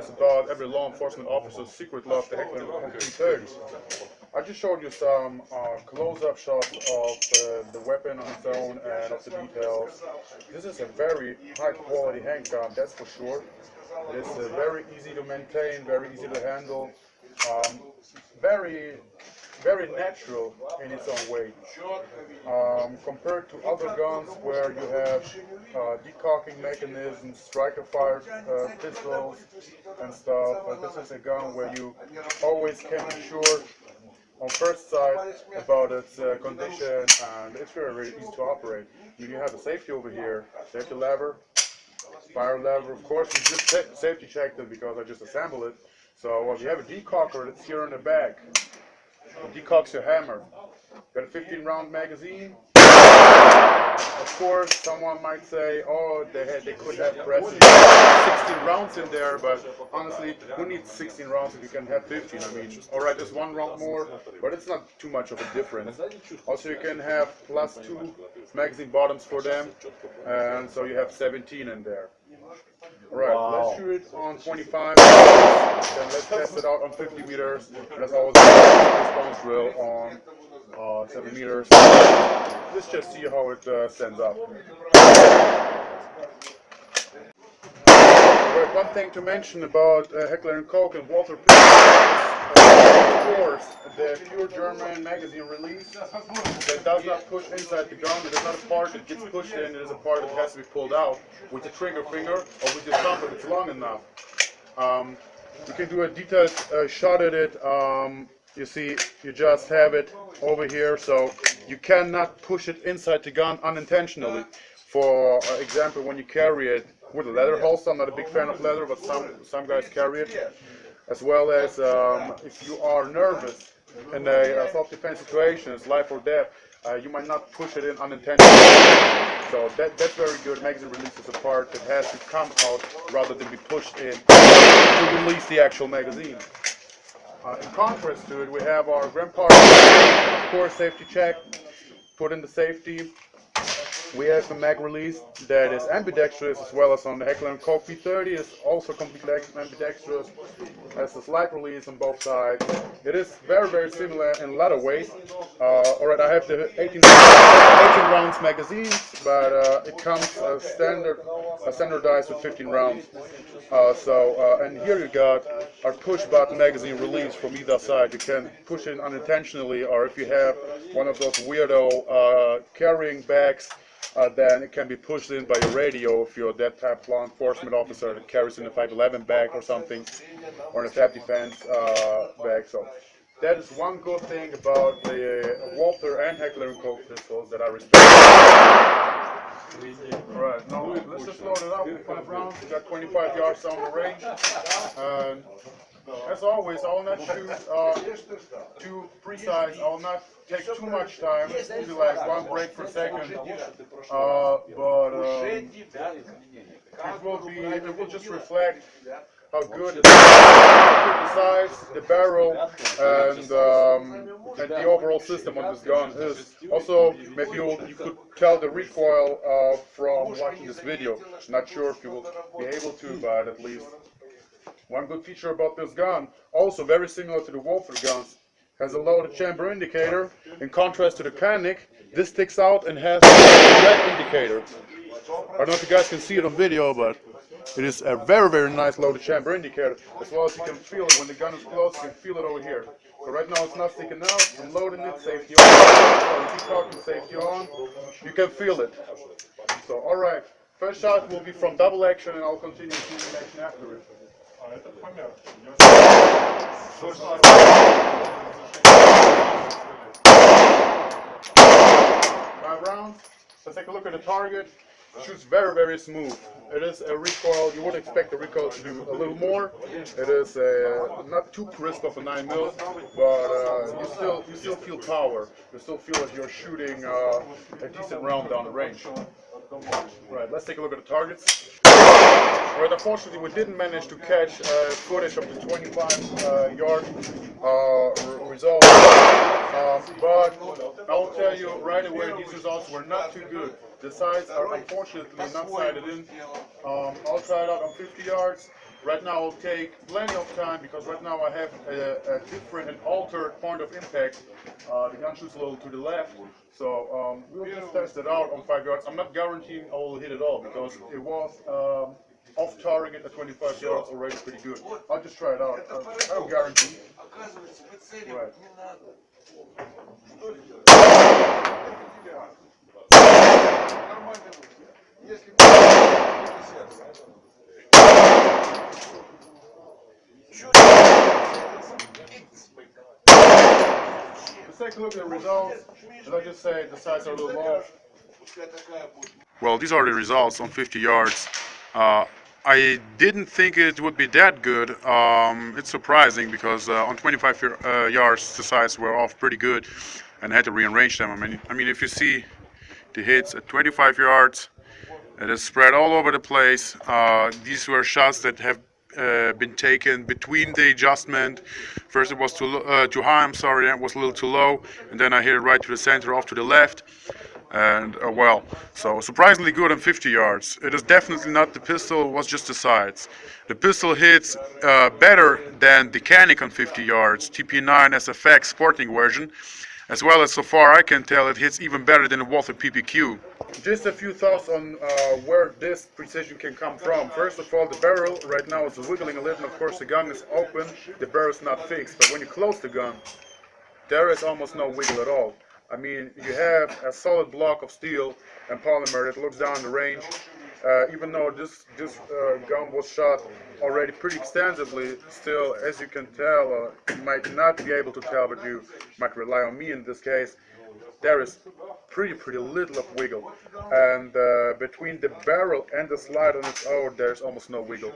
is about every law enforcement officer's secret love, the Heckler & P30. I just showed you some close-up shots of the weapon on its own and of the details. This is a very high-quality handgun, that's for sure. It is very easy to maintain, very easy to handle, very natural in its own way. Compared to other guns where you have decocking mechanisms, striker-fired pistols and stuff, this is a gun where you always can be sure on first sight about its condition, and it's very easy to operate. You have the safety over here, safety lever, fire lever. Of course, we just safety checked it because I just assembled it. So you have a decocker that's here in the back. It decocks your hammer. Got a 15-round magazine. Of course, someone might say, oh, they could have pressed 16 rounds in there, but honestly, who needs 16 rounds if you can have 15? I mean, alright, there's one round more, but it's not too much of a difference. Also, you can have +2 magazine bottoms for them, and so you have 17 in there. Alright, let's shoot it on 25 meters, then let's test it out on 50 meters, that's all the response drill on 7 meters. Let's just see how it stands up. Right, one thing to mention about Heckler & Koch and Walther of course, the pure German magazine release that does not push inside the gun. It is not a part that gets pushed in, it is a part that has to be pulled out with the trigger finger or with your thumb if it's long enough. You can do a detailed shot at it. You see, you just have it over here, so you cannot push it inside the gun unintentionally. For example, when you carry it with a leather holster, I'm not a big fan of leather, but some guys carry it. As well as if you are nervous in a self-defense situation, it's life or death, you might not push it in unintentionally. So that's very good. Magazine release is a part that has to come out rather than be pushed in to release the actual magazine. In contrast to it, we have our grandpa, of course, safety check, put in the safety. We have a mag release that is ambidextrous, as well as on the Heckler & Koch P30 is also completely ambidextrous. Has a slight release on both sides. It is very similar in a lot of ways. Alright, I have the 18 rounds magazines, but it comes standardized with 15 rounds. And here you got our push button magazine release from either side. You can push it unintentionally, or if you have one of those weirdo carrying bags, then it can be pushed in by your radio if you're that type of law enforcement officer that carries in a 511 bag or something, or in a self-defense bag. So that is one good thing about the Walther and Heckler & Koch pistols that I respect. Alright, now let's just load it up with 5 rounds. We got 25 yards down the range. And as always, I will not shoot too precise. I will not take too much time. Maybe like 1 break per second. It will just reflect how good the size, the barrel, and the overall system on this gun is. Also, maybe you could tell the recoil from watching this video. Not sure if you will be able to, but at least. One good feature about this gun, also very similar to the Walther guns, has a loaded chamber indicator. In contrast to the Koenig, this sticks out and has a red indicator. I don't know if you guys can see it on video, but it is a very nice loaded chamber indicator. As well as you can feel it when the gun is close, you can feel it over here. So right now it's not sticking out, I'm loading it, safety on, decocking, safety on, you can feel it. So alright, first shot will be from double action and I'll continue shooting action after it. 5 rounds. Let's take a look at the target. It shoots very smooth. It is a recoil. You would expect the recoil to do a little more. It is not too crisp of a 9mm, but you still feel power. You still feel that you're shooting a decent round down the range. Right, let's take a look at the targets. Right, unfortunately, we didn't manage to catch footage of the 25-yard result, but I will tell you right away, these results were not too good. The sights are unfortunately not sighted in. I'll try it out on 50 yards. Right now it'll take plenty of time because right now I have a different and altered point of impact. The gun shoots a little to the left, so we'll just test it out on 5 yards. I'm not guaranteeing I will hit it all because it was off target at 25 yards already pretty good. I'll just try it out. I don't guarantee. Right. Let's take a look at the results. As I just said, the sights are a little off. Well, these are the results on 50 yards. I didn't think it would be that good. It's surprising because on 25 yards the sights were off pretty good, and I had to rearrange them. I mean, if you see the hits at 25 yards, it is spread all over the place. These were shots that have been taken between the adjustment. First it was too high, I'm sorry, and it was a little too low, and then I hit it right to the center, off to the left. And well, so surprisingly good on 50 yards. It is definitely not the pistol, it was just the sights. The pistol hits better than the Canic on 50 yards, TP9 SFX sporting version, as well as so far I can tell it hits even better than the Walther PPQ. Just a few thoughts on where this precision can come from. First of all, the barrel right now is wiggling a little. Of course, the gun is open, the barrel is not fixed, but when you close the gun, there is almost no wiggle at all. I mean, you have a solid block of steel and polymer that looks down the range. Even though this gun was shot already pretty extensively, still, as you can tell, you might not be able to tell, but you might rely on me in this case, there is pretty little of wiggle. And between the barrel and the slide on its own, there's almost no wiggle.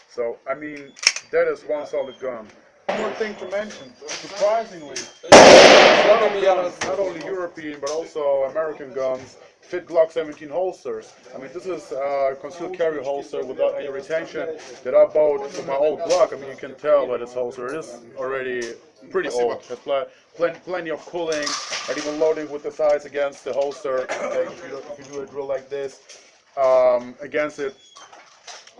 So, I mean, that is one solid gun. One more thing to mention, surprisingly, a lot of guns, not only European but also American guns, fit Glock 17 holsters. I mean, this is a concealed carry holster without any retention that I bought for my old Glock. I mean, you can tell by this holster, it is already pretty old. There's plenty of cooling, and even loading with the sides against the holster, if you do a drill like this, against it.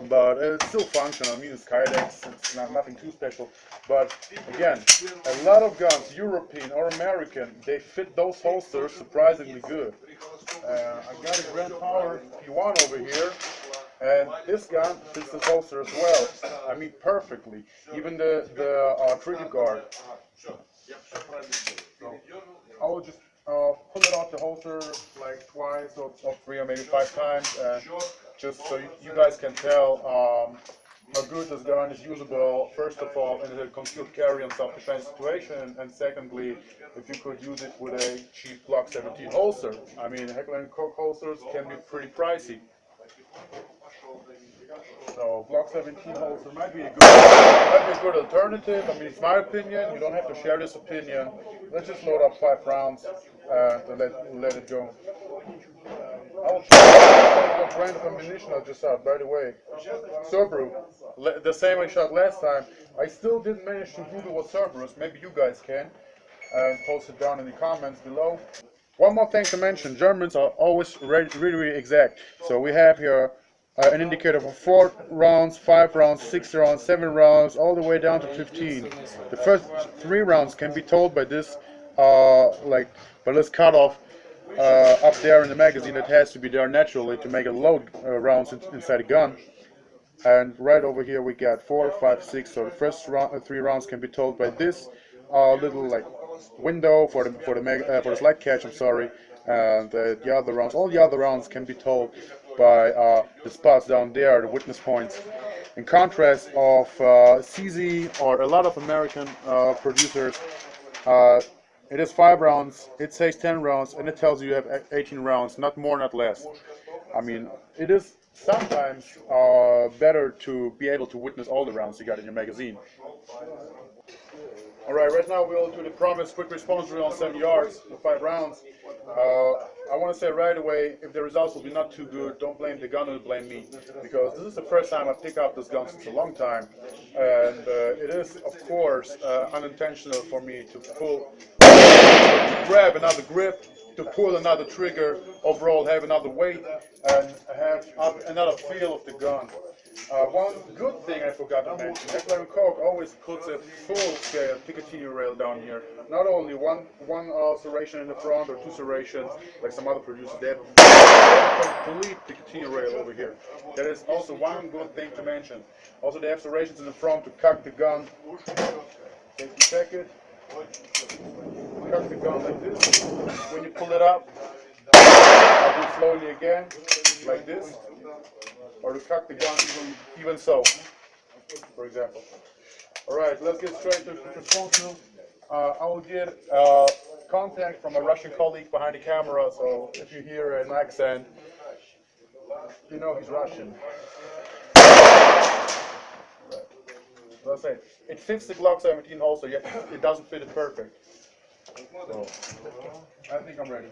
But it's still functional. I mean, it's Kydex, it's nothing too special. But again, a lot of guns, European or American, they fit those holsters surprisingly good. I got a Grand Power P1 over here, and this gun fits this holster as well. I mean, perfectly. Even the trigger guard. So I will just pull it out the holster like twice or 3 or maybe 5 times, just so you guys can tell how good this gun is usable, first of all, in a concealed carry and self-defense situation, and secondly, if you could use it with a cheap Glock 17 holster. I mean, Heckler & Koch holsters can be pretty pricey. So Glock 17 holster might be a good alternative. I mean, it's my opinion. You don't have to share this opinion. Let's just load up 5 rounds and let it go. I'll show you what brand of ammunition I just shot, by the way. Cerberus, the same I shot last time. I still didn't manage to Google what Cerberus. Maybe you guys can. And post it down in the comments below. One more thing to mention, Germans are always really exact. So we have here an indicator for 4 rounds, 5 rounds, 6 rounds, 7 rounds, all the way down to 15. The first 3 rounds can be told by this, by this cutoff up there in the magazine that has to be there naturally to make it load rounds inside a gun. And right over here we got 4, 5, 6. So the first 3 rounds can be told by this little window for the slide catch. I'm sorry. And the other rounds, all the other rounds can be told by the spots down there, the witness points. In contrast of CZ or a lot of American producers, it is 5 rounds, it says 10 rounds, and it tells you have 18 rounds, not more, not less. I mean, it is sometimes better to be able to witness all the rounds you got in your magazine. Alright, right now we'll do the promised quick response drill on 7 yards for 5 rounds. I want to say right away, if the results will be not too good, don't blame the gun, blame me. Because this is the first time I pick up this gun since a long time. And it is, of course, unintentional for me to grab another grip, to pull another trigger, overall have another weight, and have another feel of the gun. One good thing I forgot to mention, Heckler & Koch always puts a full-scale Picatinny rail down here. Not only one serration in the front or two serrations, like some other producers, they have a complete Picatinny rail over here. That is also one good thing to mention. Also, they have serrations in the front to cock the gun. Safety check it. Cock the gun like this. When you pull it up, I'll do slowly again, like this. Or to cock the gun even so, for example. Alright, let's get straight to the functional. I will get contact from a Russian colleague behind the camera, so if you hear an accent, you know he's Russian. Let's say, it fits the Glock 17 also, yet it doesn't fit it perfect. So, I think I'm ready.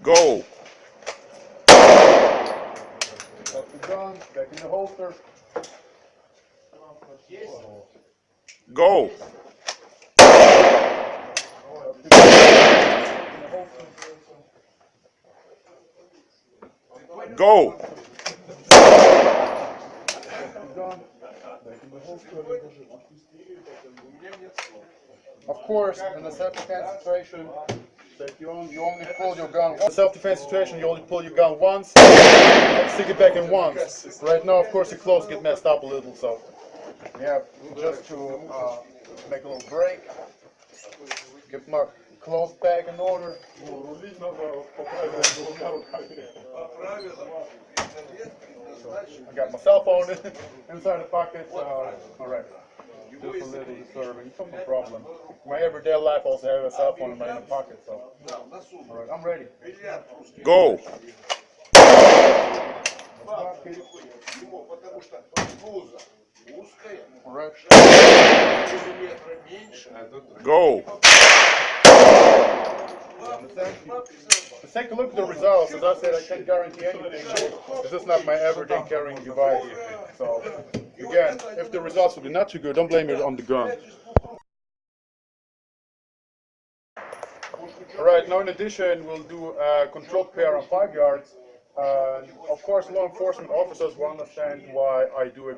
Go! Up the gun, back in the holster. Go! Go! Of course, in a self-defense situation, you only pull your gun. In a self-defense situation, you only pull your gun once, stick it back in once. Right now, of course, the clothes get messed up a little, so we have just to make a little break, get my clothes back in order. I got my cell phone inside the pocket. Alright. Just a little disturbing. No problem. My everyday life also have a cell phone in my inner pocket, so. Alright, I'm ready. Go! Alright. Go! Let's take a look at the results. As I said, I can't guarantee anything. This is not my everyday carrying device. So, again, if the results will be not too good, don't blame it on the gun. Alright, now in addition, we'll do a controlled pair on 5 yards. Of course, law enforcement officers will understand why I do a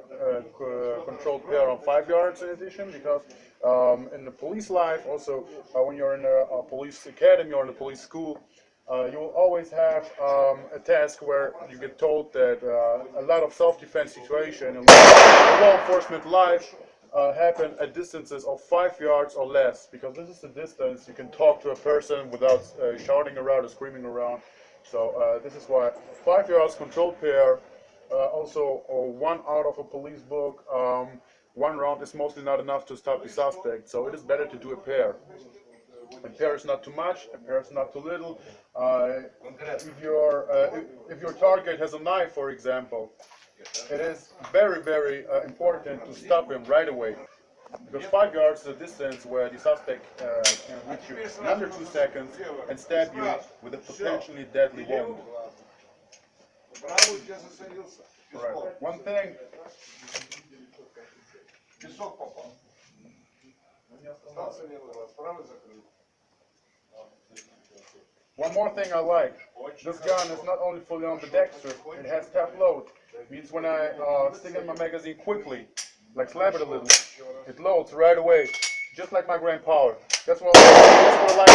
controlled pair on 5 yards in addition, because in the police life, also when you're in a police academy or in a police school, you will always have a task where you get told that a lot of self-defense situations in law enforcement life happen at distances of 5 yards or less, because this is the distance you can talk to a person without shouting around or screaming around. So this is why 5 yards controlled pair, also 1 out of a police book, 1 round is mostly not enough to stop the suspect, so it is better to do a pair. A pair is not too much, a pair is not too little. If your target has a knife, for example, it is very, very important to stop him right away. Because 5 yards is a distance where the suspect can reach you in under 2 seconds and stab you with a potentially deadly wound. Right. One thing. One more thing I like. This gun is not only fully ambidextrous, it has tap load. It means when I stick in my magazine quickly, like slap it a little, it loads right away, just like my Grand Power. That's what I like.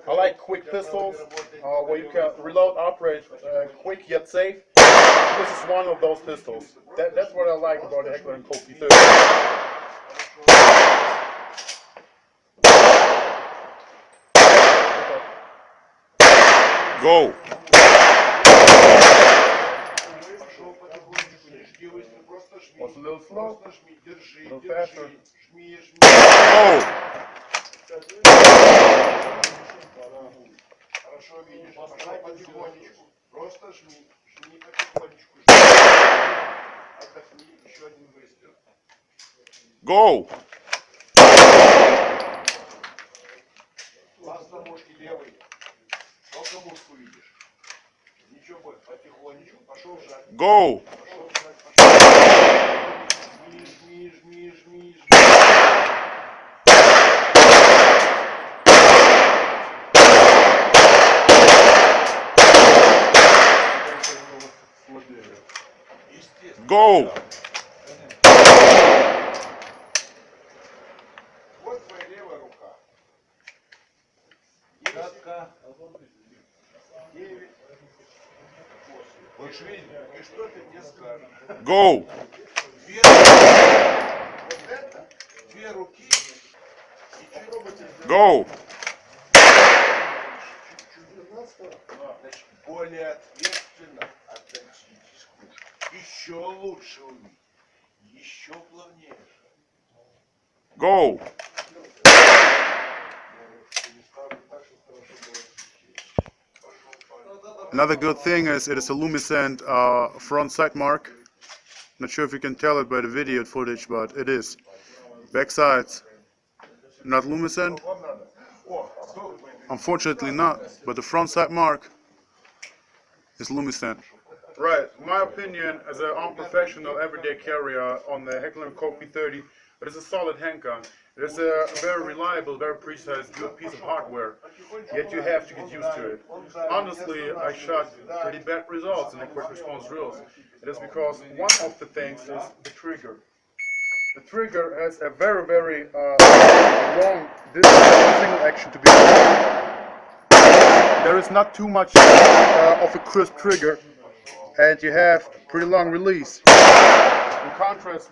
I like quick pistols, where you can reload, operate quick yet safe. This is one of those pistols. That's what I like about the Heckler & Koch P30. Go! Was a little slow, a little faster. Go! Хорошо видишь, пошла потихонечку. Просто жми, жми потихонечку. Отдохни, еще один выстрел. Go! Глаз на мушке левый. Только мушку видишь. Ничего больше, потихонечку. Пошел жать. Go! Пошел жать, пошел. Жми, жми, жми, жми, жми. Go. Вот твоя левая рука. 9. Будешь видеть, и что ты мне скажешь? Go. Две руки. Вот это, две руки. И попробуйте сделать. Go. Значит, более ответственно относитесь к лучше. Еще лучше увидеть. Еще плавнее. Go. Another good thing is it is a luminescent front side mark. Not sure if you can tell it by the video footage, but it is. Back sides not luminescent. Unfortunately not, but the front side mark is luminescent. Right, my opinion as an unprofessional everyday carrier on the Heckler & Koch P30, it is a solid handgun. It is a very reliable, very precise, good piece of hardware, yet you have to get used to it. Honestly, I shot pretty bad results in the quick response drills. It is because one of the things is the trigger. The trigger has a very, very long distance single action to be done. There is not too much of a crisp trigger, and you have pretty long release. In contrast,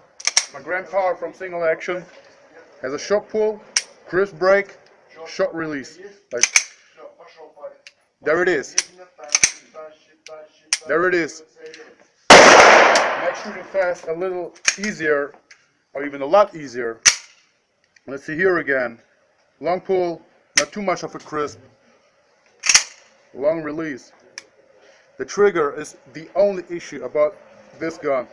my Grand Power from single action has a short pull, crisp break, short release. Like, there it is. There it is. Makes shooting fast a little easier, or even a lot easier. Let's see here again. Long pull, not too much of a crisp. Long release. The trigger is the only issue about this gun.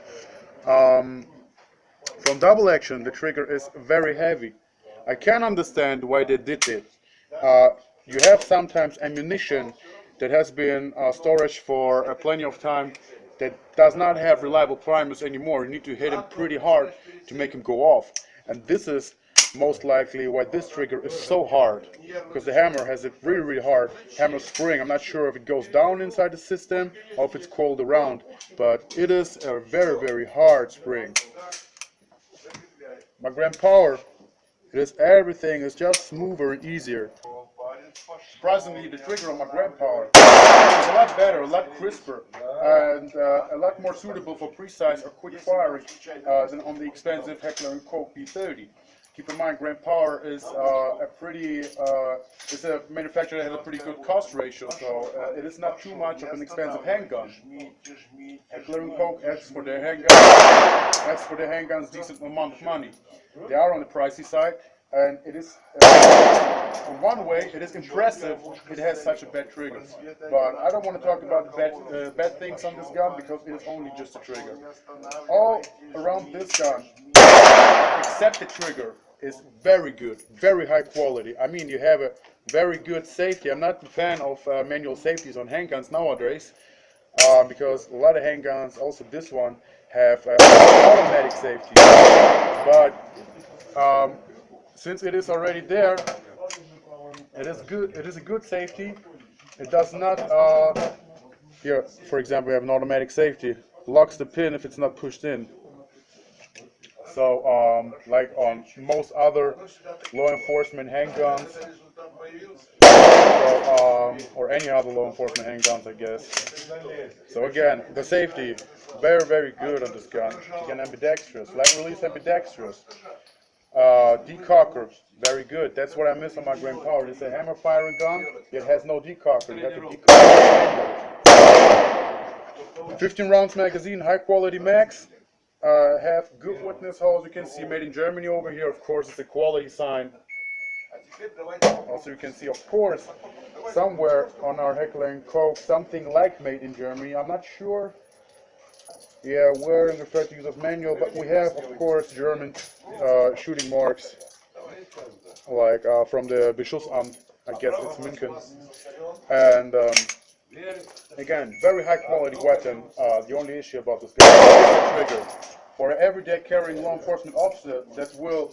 From double action, the trigger is very heavy. I can understand why they did it. You have sometimes ammunition that has been storage for plenty of time that does not have reliable primers anymore. You need to hit him pretty hard to make him go off. And this is most likely why this trigger is so hard, because the hammer has a really, really hard hammer spring. I'm not sure if it goes down inside the system or if it's coiled around, but it is a very, very hard spring. My Grand Power, everything is just smoother and easier. Surprisingly, the trigger on my Grand Power is a lot better, a lot crisper, and a lot more suitable for precise or quick firing than on the expensive Heckler & Koch P30. Keep in mind, Grand Power is it's a manufacturer that has a pretty good cost ratio, so it is not too much of an expensive handgun. Heckler & Koch asks for their handguns decent amount of money. They are on the pricey side, and it is, in one way, it is impressive it has such a bad trigger. But I don't want to talk about the bad things on this gun, because it is only just a trigger. All around this gun, except the trigger, is very good, very high quality. I mean, you have a very good safety. I'm not a fan of manual safeties on handguns nowadays, because a lot of handguns, also this one, have automatic safety. But since it is already there, it is good. It is a good safety. It does not. Here, for example, we have an automatic safety. Locks the pin if it's not pushed in. So, like on most other law enforcement handguns, or any other law enforcement handguns, I guess. So again, the safety, very, very good on this gun. Again, ambidextrous, light release ambidextrous. Decocker, very good. That's what I miss on my Grand Power. It's a hammer firing gun. It has no decocker. You have to decocker. 15 rounds magazine, high quality mags. Have good witness holes. You can see made in Germany over here. Of course, it's a quality sign. Also, you can see, of course, somewhere on our Heckler & Koch something like made in Germany. I'm not sure. Yeah, we're in the third use of manual, but we have, of course, German shooting marks, like from the Beschussamt, I guess it's München. And again, very high quality weapon. The only issue about this gun is the trigger. For an everyday carrying law enforcement officer that will,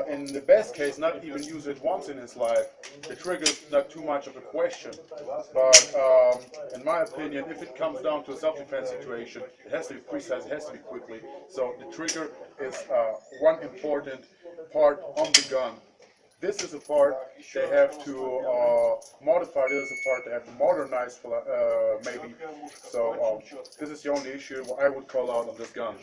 in the best case, not even use it once in his life, the trigger is not too much of a question. But in my opinion, if it comes down to a self-defense situation, it has to be precise, it has to be quickly. So the trigger is one important part on the gun. This is a part they have to modify. This is a part they have to modernize, maybe. So this is the only issue I would call out on this gun.